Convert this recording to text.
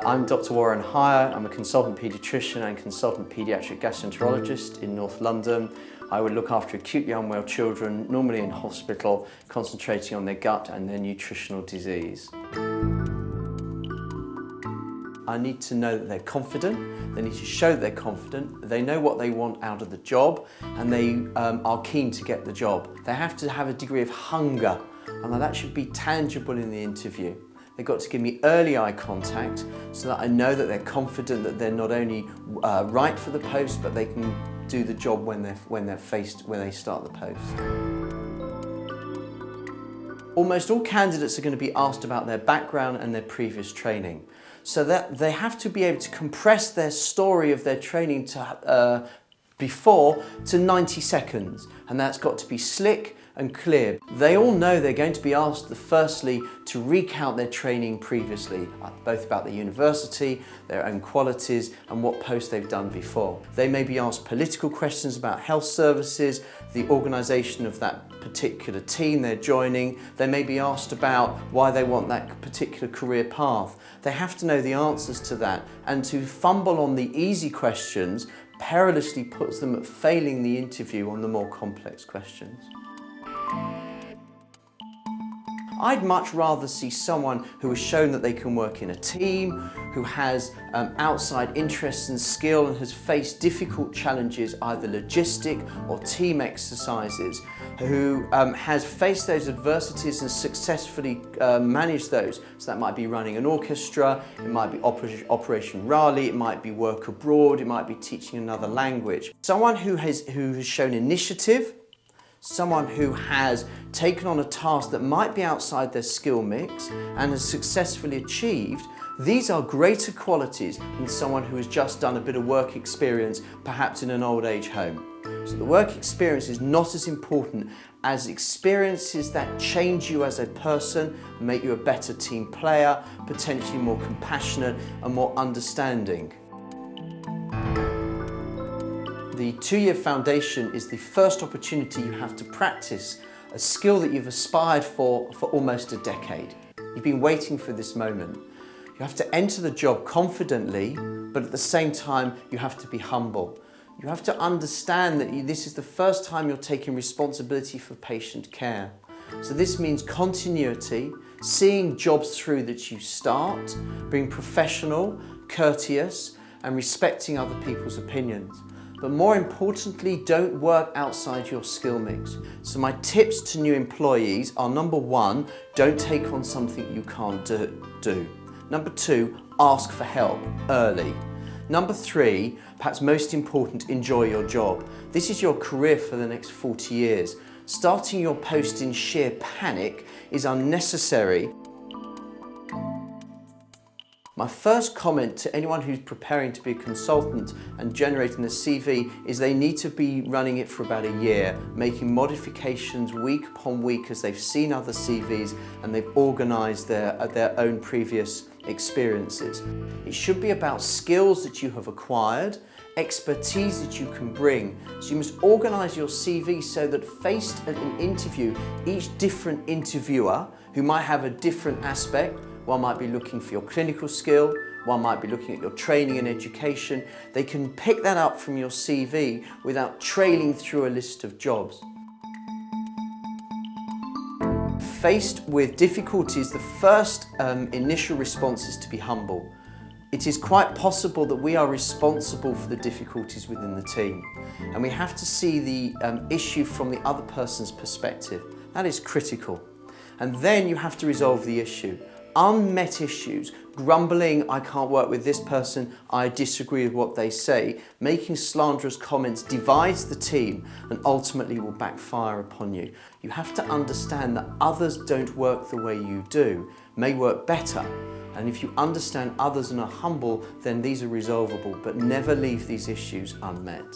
I'm Dr. Warren Hyer. I'm a consultant paediatrician and consultant paediatric gastroenterologist in North London. I would look after acutely unwell children, normally in hospital, concentrating on their gut and their nutritional disease. I need to know that they're confident, they need to show that they're confident, they know what they want out of the job, and they are keen to get the job. They have to have a degree of hunger, and that should be tangible in the interview. They've got to give me early eye contact so that I know that they're confident that they're not only right for the post, but they can do the job when they start the post. Almost all candidates are going to be asked about their background and their previous training, so that they have to be able to compress their story of their training before to 90 seconds, and that's got to be slick and clear. They all know they're going to be asked firstly to recount their training previously, both about the university, their own qualities and what post they've done before. They may be asked political questions about health services, the organisation of that particular team they're joining. They may be asked about why they want that particular career path. They have to know the answers to that, and to fumble on the easy questions perilously puts them at failing the interview on the more complex questions. I'd much rather see someone who has shown that they can work in a team, who has outside interests and skill and has faced difficult challenges, either logistic or team exercises, who has faced those adversities and successfully managed those. So that might be running an orchestra, it might be Operation Raleigh, it might be work abroad, it might be teaching another language. Someone who has shown initiative, someone who has taken on a task that might be outside their skill mix and has successfully achieved, these are greater qualities than someone who has just done a bit of work experience, perhaps in an old age home. So the work experience is not as important as experiences that change you as a person, make you a better team player, potentially more compassionate and more understanding. The 2-year foundation is the first opportunity you have to practice a skill that you've aspired for almost a decade. You've been waiting for this moment. You have to enter the job confidently, but at the same time, you have to be humble. You have to understand that this is the first time you're taking responsibility for patient care. So this means continuity, seeing jobs through that you start, being professional, courteous, and respecting other people's opinions. But more importantly, don't work outside your skill mix. So my tips to new employees are: number 1, don't take on something you can't do. Number 2, ask for help early. Number 3, perhaps most important, enjoy your job. This is your career for the next 40 years. Starting your post in sheer panic is unnecessary. My first comment to anyone who's preparing to be a consultant and generating a CV is they need to be running it for about a year, making modifications week upon week as they've seen other CVs and they've organised their own previous experiences. It should be about skills that you have acquired, expertise that you can bring. So you must organise your CV so that faced at an interview, each different interviewer who might have a different aspect, one might be looking for your clinical skill, one might be looking at your training and education. They can pick that up from your CV without trailing through a list of jobs. Faced with difficulties, the first initial response is to be humble. It is quite possible that we are responsible for the difficulties within the team, and we have to see the issue from the other person's perspective. That is critical. And then you have to resolve the issue. Unmet issues, grumbling, I can't work with this person, I disagree with what they say, making slanderous comments divides the team and ultimately will backfire upon you. You have to understand that others don't work the way you do, may work better. And if you understand others and are humble, then these are resolvable, but never leave these issues unmet.